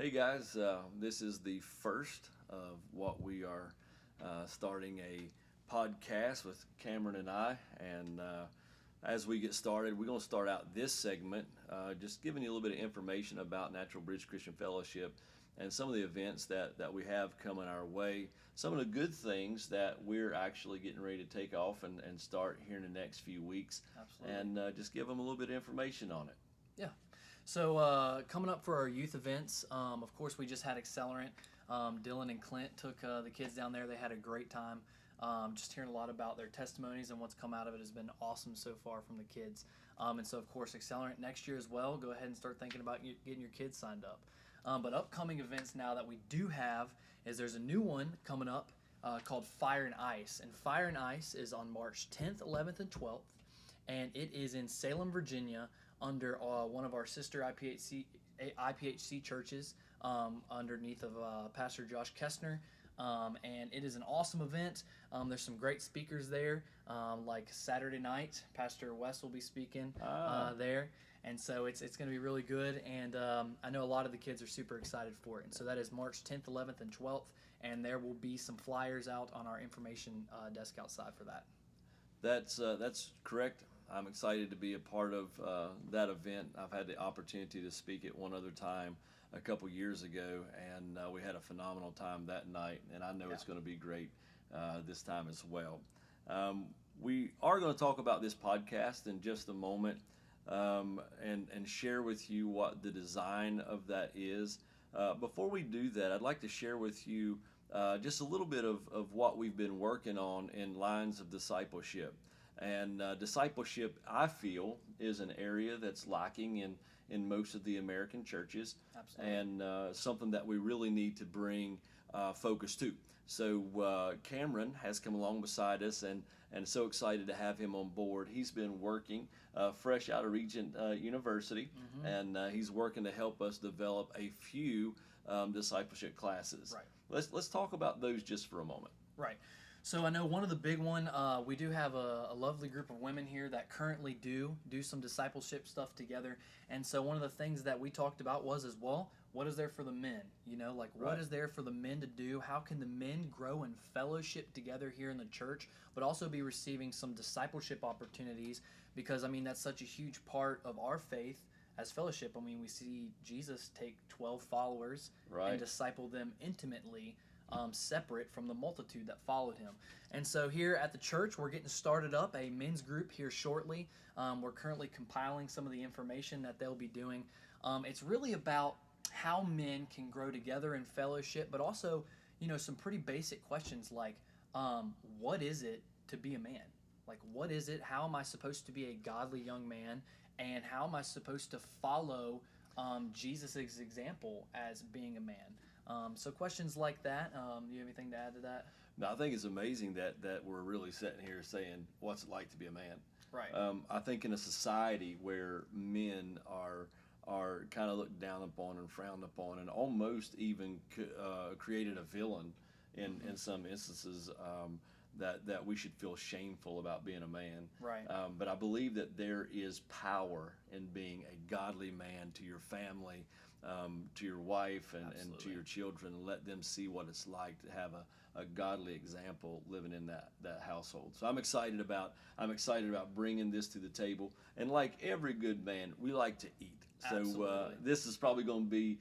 Hey guys, this is the first of what we are starting a podcast with Cameron and I. And as we get started, we're going to start out this segment just giving you a little bit of information about Natural Bridge Christian Fellowship and some of the events that we have coming our way. Some of the good things that we're actually getting ready to take off and start here in the next few weeks. Absolutely. And just give them a little bit of information on it. Yeah. So coming up for our youth events, of course, we just had Accelerant. Dylan and Clint took the kids down there. They had a great time. Just hearing a lot about their testimonies and what's come out of it has been awesome so far from the kids. And so, of course, Accelerant next year as well. Go ahead and start thinking about getting your kids signed up. But upcoming events now that we do have is there's a new one coming up called Fire and Ice. And Fire and Ice is on March 10th, 11th, and 12th. And it is in Salem, Virginia, under one of our sister IPHC churches, underneath of Pastor Josh Kestner. And it is an awesome event. There's some great speakers there, like Saturday night, Pastor Wes will be speaking there. And so it's going to be really good, and I know a lot of the kids are super excited for it. And so that is March 10th, 11th, and 12th, and there will be some flyers out on our information desk outside for that. That's correct. I'm excited to be a part of that event. I've had the opportunity to speak at one other time a couple years ago, and we had a phenomenal time that night, and I know it's going to be great this time as well. We are going to talk about this podcast in just a moment and share with you what the design of that is. Before we do that, I'd like to share with you just a little bit of what we've been working on in lines of discipleship. And discipleship, I feel, is an area that's lacking in most of the American churches. Absolutely. And something that we really need to bring focus to. So Cameron has come along beside us, and so excited to have him on board. He's been working fresh out of Regent University, and he's working to help us develop a few discipleship classes. Right. Let's talk about those just for a moment. Right. So I know one of the big one, we do have a lovely group of women here that currently do some discipleship stuff together. And so one of the things that we talked about was as well, what is there for the men? You know, like what is there for the men to do? How can the men grow in fellowship together here in the church, but also be receiving some discipleship opportunities? Because, I mean, that's such a huge part of our faith as fellowship. I mean, we see Jesus take 12 followers and disciple them intimately, separate from the multitude that followed him. And so here at the church, we're getting started up a men's group here shortly. We're currently compiling some of the information that they'll be doing. It's really about how men can grow together in fellowship, but also, you know, some pretty basic questions like, what is it to be a man? Like, what is it? How am I supposed to be a godly young man? And how am I supposed to follow Jesus' example as being a man? So questions like that. Do you have anything to add to that? No, I think it's amazing that we're really sitting here saying, what's it like to be a man? Right. I think in a society where men are kind of looked down upon and frowned upon, and almost even created a villain in some instances, that we should feel shameful about being a man. Right. But I believe that there is power in being a godly man to your family, to your wife, and to your children. Let them see what it's like to have a godly example living in that household. So I'm excited about bringing this to the table. And like every good man, we like to eat. So this is probably going to be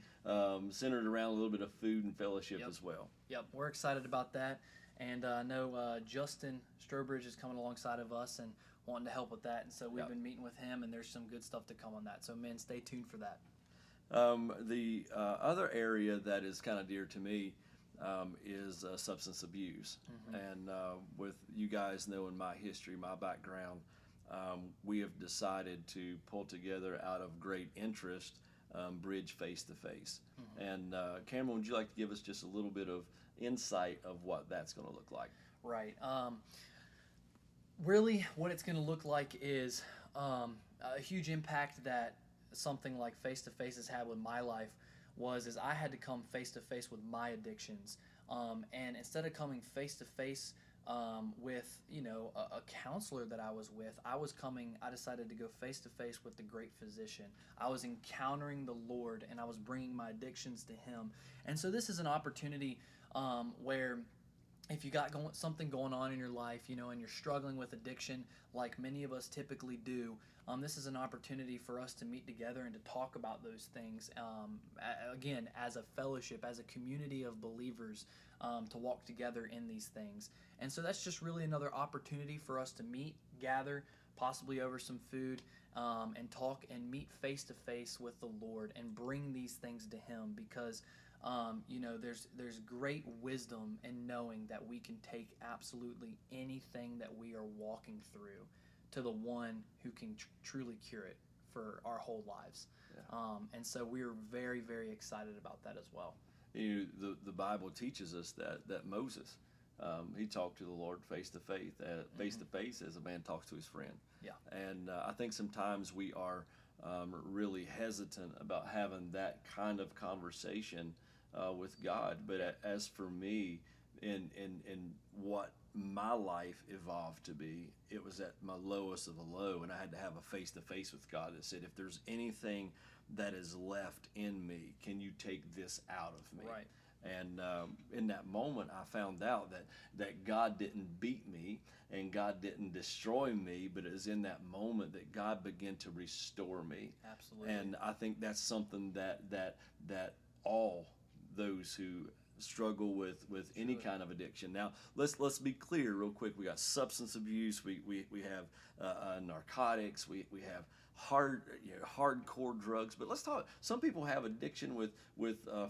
centered around a little bit of food and fellowship as well. Yep, we're excited about that. And I know Justin Strobridge is coming alongside of us and wanting to help with that. And so we've been meeting with him, and there's some good stuff to come on that. So, men, stay tuned for that. The other area that is kind of dear to me is substance abuse. And with you guys knowing my history, my background, we have decided to pull together out of great interest Bridge Face to Face. And Cameron, would you like to give us just a little bit of insight of what that's going to look like? Right. Really, what it's going to look like is a huge impact that something like Face to Face has had with my life is I had to come face to face with my addictions. And instead of coming face to face with a counselor that I was with. I decided to go face to face with the great physician. I was encountering the Lord, and I was bringing my addictions to Him. And so this is an opportunity where if you got something going on in your life, and you're struggling with addiction, like many of us typically do, this is an opportunity for us to meet together and to talk about those things. Again, as a fellowship, as a community of believers, to walk together in these things. And so that's just really another opportunity for us to meet, gather, possibly over some food, and talk and meet face to face with the Lord and bring these things to Him, because there's great wisdom in knowing that we can take absolutely anything that we are walking through to the one who can truly cure it for our whole lives. Yeah. And so we are very, very excited about that as well. The Bible teaches us that Moses, he talked to the Lord face to face as a man talks to his friend. Yeah. And I think sometimes we are really hesitant about having that kind of conversation with God. But as for me, in what my life evolved to be, it was at my lowest of the low, and I had to have a face to face with God that said, if there's anything that is left in me, can you take this out of me? Right. And in that moment, I found out that God didn't beat me and God didn't destroy me, but it was in that moment that God began to restore me. Absolutely. And I think that's something that all those who struggle with any kind of addiction. Now, let's be clear real quick. We got substance abuse. We have narcotics. We have hardcore drugs. But let's talk. Some people have addiction with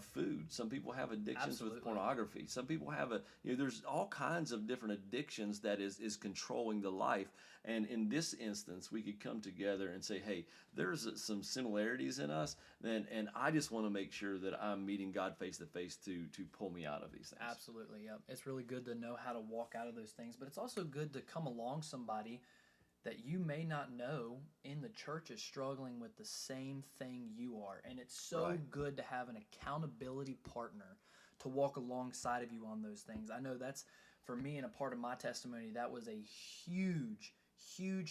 food. Some people have addictions Absolutely. with pornography. Some people have there's all kinds of different addictions that is controlling the life. And in this instance, we could come together and say, hey, there's some similarities in us, and I just want to make sure that I'm meeting God face to face to pull me out of these things. Absolutely, yep. It's really good to know how to walk out of those things, but it's also good to come along somebody that you may not know in the church is struggling with the same thing you are. And it's so Right. good to have an accountability partner to walk alongside of you on those things. I know that's, for me, and a part of my testimony, that was a huge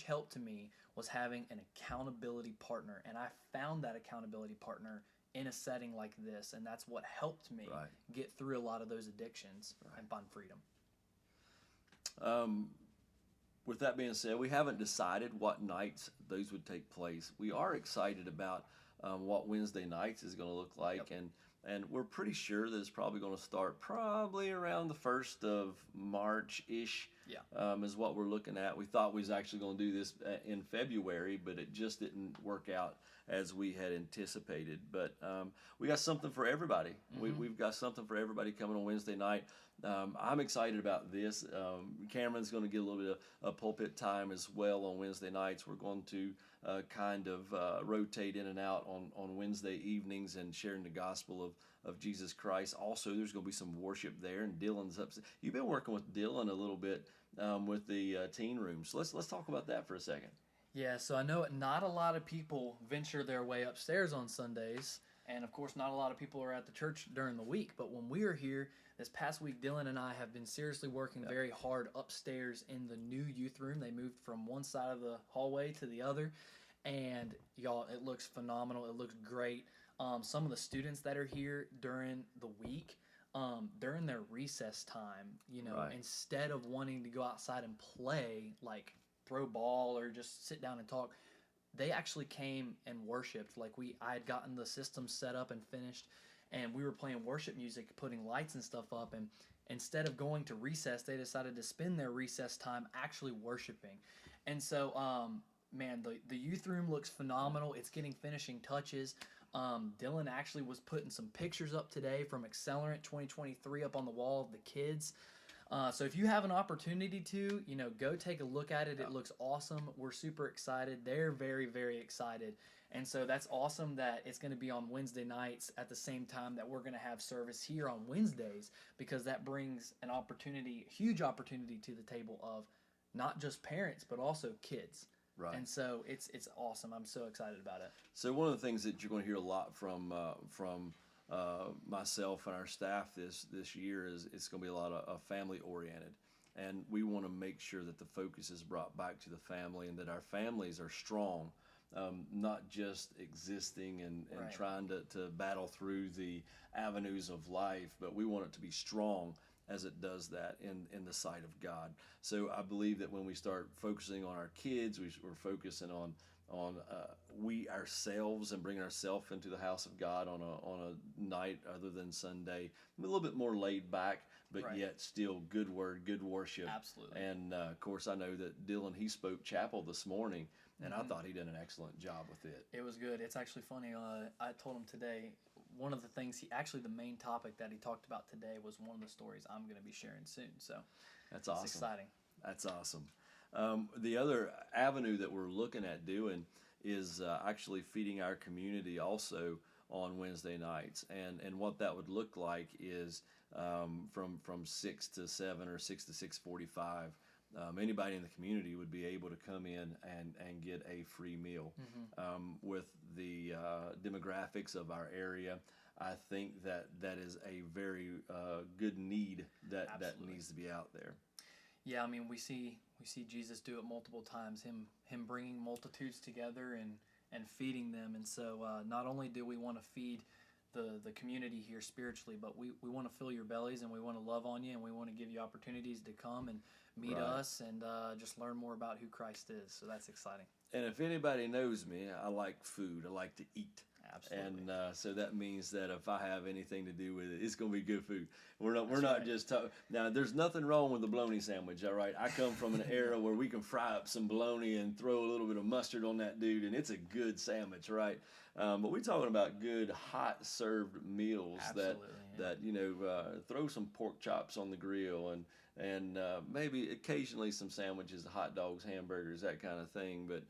help to me, was having an accountability partner. And I found that accountability partner in a setting like this, and that's what helped me Right. get through a lot of those addictions Right. and find freedom. With that being said, we haven't decided what nights those would take place. We are excited about what Wednesday nights is going to look like, Yep. and we're pretty sure that it's probably going to start probably around the 1st of March-ish. Yeah. Is what we're looking at. We thought we was actually going to do this in February, but it just didn't work out as we had anticipated. But we got something for everybody. Mm-hmm. We've got something for everybody coming on Wednesday night. I'm excited about this. Cameron's going to get a little bit of pulpit time as well on Wednesday nights. We're going to kind of rotate in and out on Wednesday evenings and sharing the gospel of Jesus Christ. Also, there's going to be some worship there, and Dylan's up. You've been working with Dylan a little bit with the teen room. So let's talk about that for a second. Yeah, so I know not a lot of people venture their way upstairs on Sundays, and of course not a lot of people are at the church during the week, but when we are here this past week, Dylan and I have been seriously working very hard upstairs in the new youth room. They moved from one side of the hallway to the other, and y'all, it looks phenomenal. It looks great. Some of the students that are here during the week, during their recess time, Right. instead of wanting to go outside and play, like throw ball or just sit down and talk, they actually came and worshiped. Like I had gotten the system set up and finished, and we were playing worship music, putting lights and stuff up, and instead of going to recess, they decided to spend their recess time actually worshiping. And so, man, the youth room looks phenomenal. It's getting finishing touches. Dylan actually was putting some pictures up today from Accelerant 2023 up on the wall of the kids. So if you have an opportunity to, go take a look at it. It looks awesome. We're super excited. They're very, very excited. And so that's awesome that it's going to be on Wednesday nights at the same time that we're going to have service here on Wednesdays, because that brings an opportunity, a huge opportunity to the table of not just parents, but also kids. Right. And so it's awesome. I'm so excited about it. So one of the things that you're going to hear a lot from myself and our staff this year is it's going to be a lot of family oriented. and we want to make sure that the focus is brought back to the family and that our families are strong, not just existing and Right. trying to battle through the avenues of life, but we want it to be strong as it does that in the sight of God. So I believe that when we start focusing on our kids, we're focusing on we ourselves and bringing ourselves into the house of God on a night other than Sunday, a little bit more laid back, but Right. yet still good word, good worship. Absolutely. And of course, I know that Dylan, he spoke chapel this morning, and I Mhm. thought he did an excellent job with it. It was good. It's actually funny. I told him today, one of the things the main topic that he talked about today was one of the stories I'm going to be sharing soon. So That's it's awesome. exciting. That's awesome. The other avenue that we're looking at doing is actually feeding our community also on Wednesday nights, and what that would look like is from 6 to 7 or 6 to 6:45. Anybody in the community would be able to come in and get a free meal. With the demographics of our area, I think that is a very good need that Absolutely. needs to be out there. Yeah, I mean we see Jesus do it multiple times. Him bringing multitudes together and feeding them. And so not only do we want to feed the community here spiritually, but we want to fill your bellies and we want to love on you and we want to give you opportunities to come and meet Right. us and just learn more about who Christ is. So that's exciting. And if anybody knows me, I like food. I like to eat. Absolutely. And so that means that if I have anything to do with it, it's going to be good food. We're That's not right. just talking. Now, there's nothing wrong with the bologna sandwich, all right? I come from an era where we can fry up some bologna and throw a little bit of mustard on that dude, and it's a good sandwich, right? But we're talking about good, hot served meals Absolutely, yeah. that throw some pork chops on the grill and maybe occasionally some sandwiches, hot dogs, hamburgers, that kind of thing. But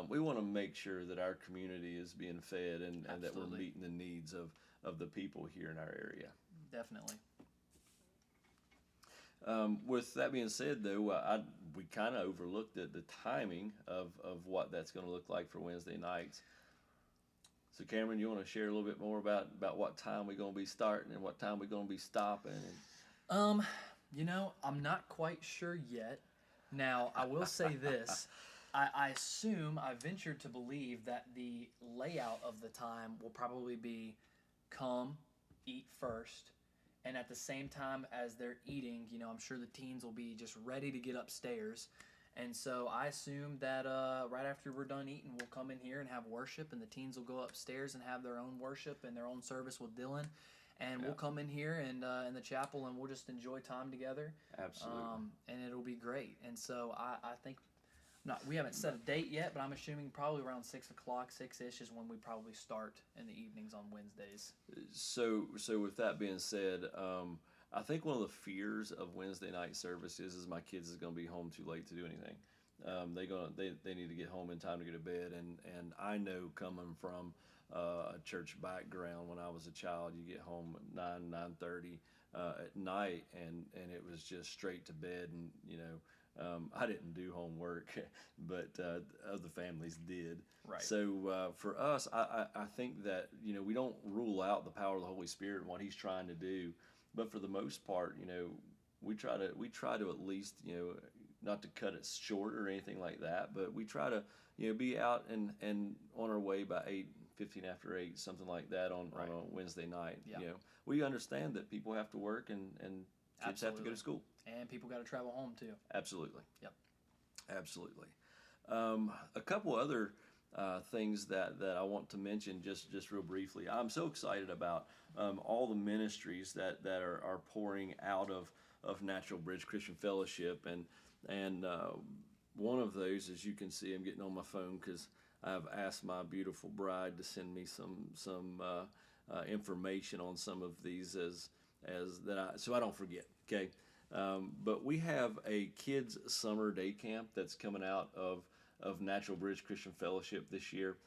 we want to make sure that our community is being fed and that we're Absolutely. meeting the needs of the people here in our area. Definitely. With that being said, though, we kind of overlooked the timing of what that's going to look like for Wednesday nights. So, Cameron, you want to share a little bit more about what time we're going to be starting and what time we're going to be stopping? I'm not quite sure yet. Now, I will say this. I assume, I venture to believe that the layout of the time will probably be come, eat first, and at the same time as they're eating, I'm sure the teens will be just ready to get upstairs. And so I assume that right after we're done eating, we'll come in here and have worship, and the teens will go upstairs and have their own worship and their own service with Dylan. And we'll come in here and in the chapel, and we'll just enjoy time together. Absolutely. And it'll be great. And so I think we haven't set a date yet, but I'm assuming probably around 6 o'clock, 6-ish is when we probably start in the evenings on Wednesdays. So with that being said, I think one of the fears of Wednesday night services is my kids is going to be home too late to do anything. They need to get home in time to go to bed, and I know coming from a church background when I was a child, you get home at 9:30 at night, and it was just straight to bed, and I didn't do homework, but other families did. Right. So for us, I think that we don't rule out the power of the Holy Spirit and what He's trying to do, but for the most part, we try to at least not to cut it short or anything like that, but we try to be out and on our way by 8:15 after 8, something like that on a Wednesday night. Yeah. We understand that people have to work and kids have to go Absolutely. to school. And people got to travel home too. Absolutely. Yep. Absolutely. A couple other things that I want to mention just real briefly. I'm so excited about all the ministries that are pouring out of Natural Bridge Christian Fellowship, and one of those, as you can see, I'm getting on my phone because I've asked my beautiful bride to send me some information on some of these so I don't forget. Okay. But we have a kids summer day camp that's coming out of Natural Bridge Christian Fellowship this year.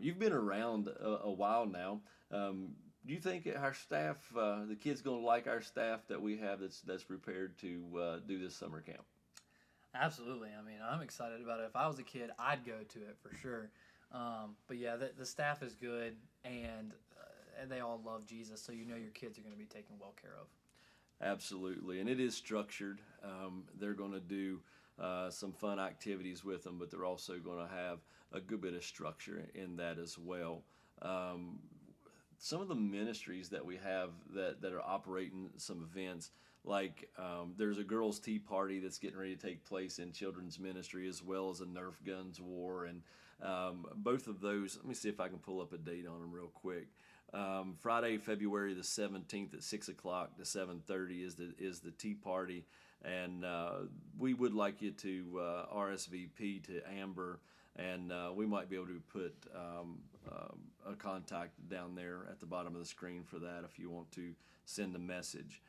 You've been around a while now. Do you think our staff, the kids, going to like our staff that we have that's prepared to do this summer camp? Absolutely. I mean, I'm excited about it. If I was a kid, I'd go to it for sure. But yeah, the staff is good, and they all love Jesus, so your kids are going to be taken well care of. Absolutely, and it is structured. They're going to do some fun activities with them, but they're also going to have a good bit of structure in that as well. Um, some of the ministries that we have that are operating some events, like there's a girls' tea party that's getting ready to take place in children's ministry, as well as a Nerf guns war, and both of those. Let me see if I can pull up a date on them real quick. Friday, February the 17th at 6 o'clock to 7:30 is the tea party, and we would like you to RSVP to Amber, and we might be able to put a contact down there at the bottom of the screen for that if you want to send a message.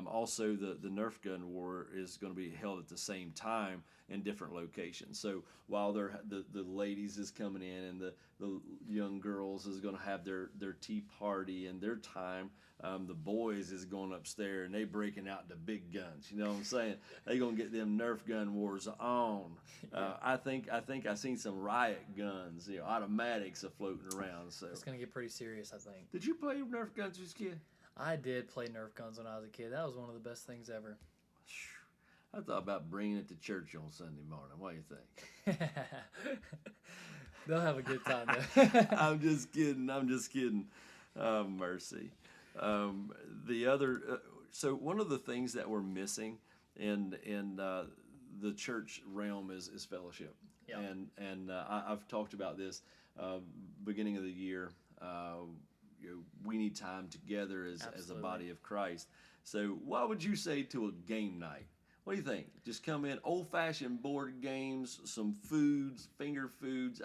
Also, the Nerf gun war is going to be held at the same time in different locations. So while the ladies is coming in and the young girls is going to have their tea party and their time, the boys is going upstairs and they breaking out the big guns. You know what I'm saying? They gonna get them Nerf gun wars on. I think I seen some riot guns, automatics are floating around. So It's gonna get pretty serious, I think. did you play Nerf guns as a kid? I did play Nerf guns when I was a kid. That was one of the best things ever. I thought about bringing it to church on Sunday morning. What do you think? They'll have a good time though. I'm just kidding. Oh, mercy. The other, so one of the things that we're missing in the church realm is fellowship. Yeah. And I've talked about this beginning of the year. We need time together as a Absolutely. body of Christ. So what would you say to a game night? What do you think? Just come in, old-fashioned board games, some foods, finger foods,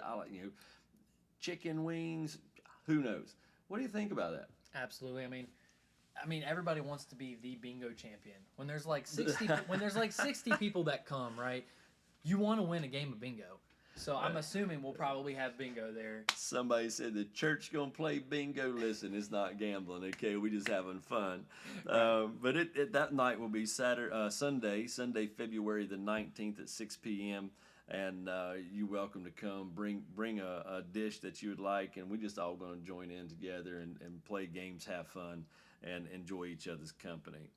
chicken wings, who knows? What do you think about that? Absolutely. I mean, everybody wants to be the bingo champion. When there's like 60 people that come, right? You want to win a game of bingo. So I'm assuming we'll probably have bingo there. Somebody said the church gonna play bingo. Listen, it's not gambling, okay? We just having fun. But that night will be Sunday, February the 19th at 6 p.m. And you're welcome to come. Bring a dish that you would like, and we just all gonna join in together and play games, have fun, and enjoy each other's company.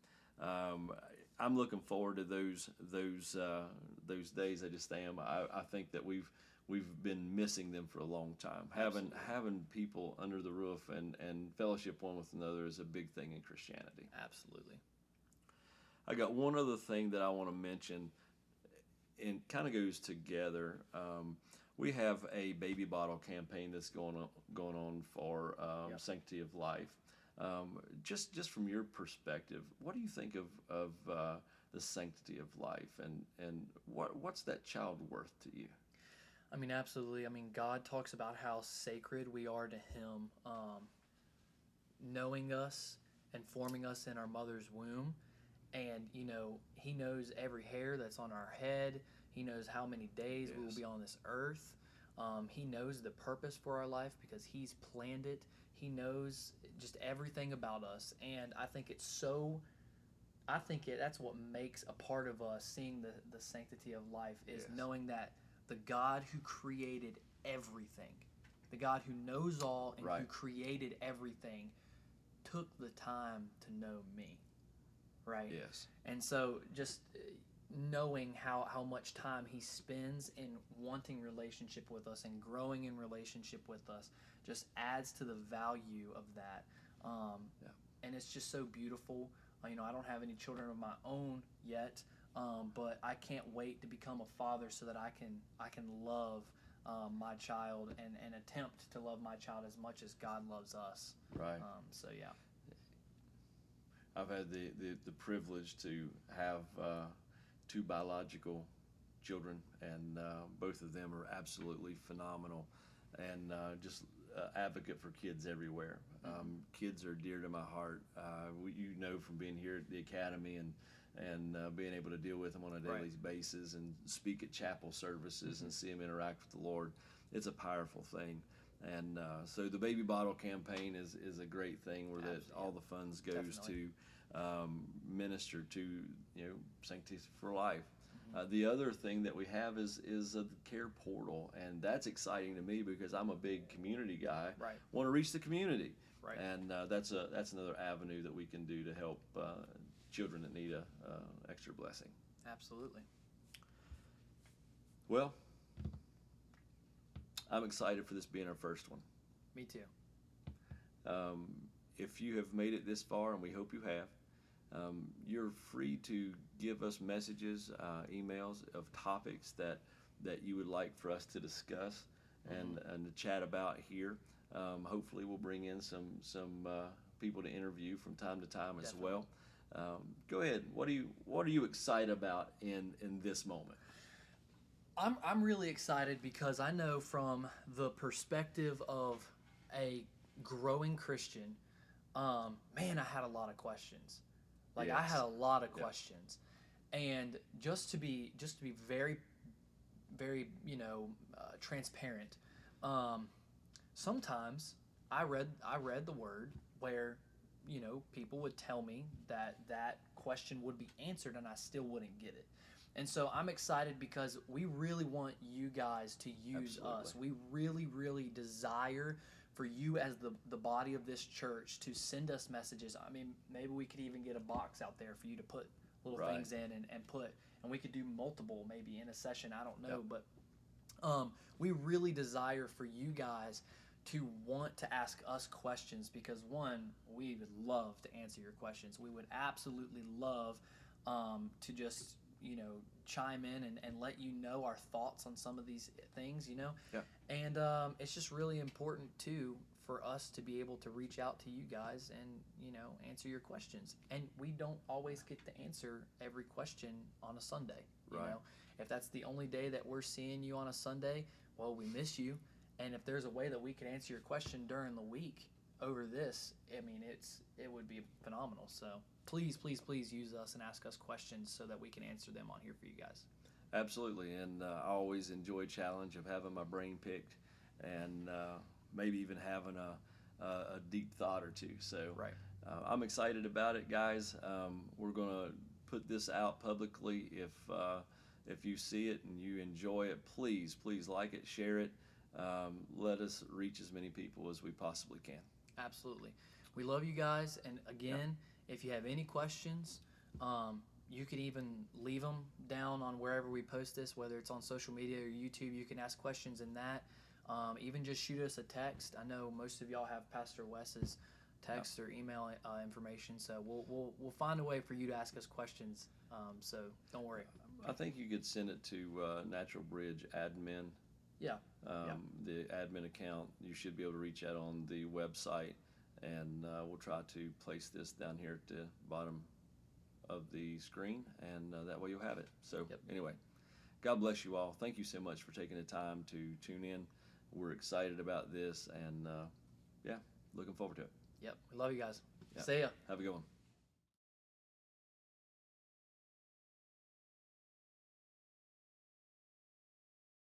I'm looking forward to those days. I just am. I think that we've been missing them for a long time. Having people under the roof and fellowship one with another is a big thing in Christianity. Absolutely. I got one other thing that I want to mention, and kind of goes together. We have a baby bottle campaign that's going on for Sanctity of Life. Just from your perspective, what do you think of the sanctity of life, and what's that child worth to you? I mean, absolutely. I mean, God talks about how sacred we are to Him, knowing us and forming us in our mother's womb. And, He knows every hair that's on our head. He knows how many days we will be on this earth. He knows the purpose for our life because He's planned it. He knows just everything about us. And I think that's what makes a part of us seeing the sanctity of life is knowing that the God who created everything, the God who knows all and who created everything, took the time to know me, right? Yes. And so just knowing how much time He spends in wanting relationship with us and growing in relationship with us just adds to the value of that. And it's just so beautiful. I don't have any children of my own yet, but I can't wait to become a father so that I can love my child and attempt to love my child as much as God loves us. Right. So yeah. I've had the privilege to have two biological children, and both of them are absolutely phenomenal, and just advocate for kids everywhere. Kids are dear to my heart. From being here at the academy and being able to deal with them on a daily basis and speak at chapel services and see them interact with the Lord. It's a powerful thing. And so the baby bottle campaign is a great thing where all the funds goes to minister to Sanctity for Life. The other thing that we have is a care portal, and that's exciting to me because I'm a big community guy. Right. Want to reach the community, Right. and that's another avenue that we can do to help children that need a extra blessing. Absolutely. Well, I'm excited for this being our first one. Me too. If you have made it this far, and we hope you have, you're free to give us messages, emails of topics that you would like for us to discuss and to chat about here. Hopefully, we'll bring in some people to interview from time to time as Definitely. well. Go ahead. What are you excited about in this moment? I'm really excited because I know from the perspective of a growing Christian, man, I had a lot of questions. Like I Yes. had a lot of Yeah. questions, and just to be very, very transparent. Sometimes I read the word where people would tell me that question would be answered, and I still wouldn't get it. And so I'm excited because we really want you guys to use us. Absolutely. We really, really desire for you as the body of this church to send us messages. I mean, maybe we could even get a box out there for you to put little Right. things in and we could do multiple maybe in a session. I don't know, Yep. but we really desire for you guys to want to ask us questions because one, we would love to answer your questions. We would absolutely love to just chime in and let you know our thoughts on some of these things. Yeah. And it's just really important too for us to be able to reach out to you guys and answer your questions. And we don't always get to answer every question on a Sunday. Right. If that's the only day that we're seeing you on a Sunday, well, we miss you. And if there's a way that we could answer your question during the week over this, I mean, it would be phenomenal. So please, please, please use us and ask us questions so that we can answer them on here for you guys. Absolutely, and I always enjoy challenge of having my brain picked, and maybe even having a deep thought or two. So Right. I'm excited about it, guys. We're gonna put this out publicly. If you see it and you enjoy it, please like it, share it. Let us reach as many people as we possibly can. Absolutely. We love you guys. And again, if you have any questions, you can even leave them down on wherever we post this, whether it's on social media or YouTube. You can ask questions in that. Even just shoot us a text. I know most of y'all have Pastor Wes's text or email information, so we'll find a way for you to ask us questions. So don't worry. I think you could send it to Natural Bridge admin. Yeah. The admin account. You should be able to reach out on the website, and we'll try to place this down here at the bottom of the screen, and that way you'll have it. So anyway, God bless you all. Thank you so much for taking the time to tune in. We're excited about this, and looking forward to it. Yep. We love you guys. Yep. See ya. Have a good one.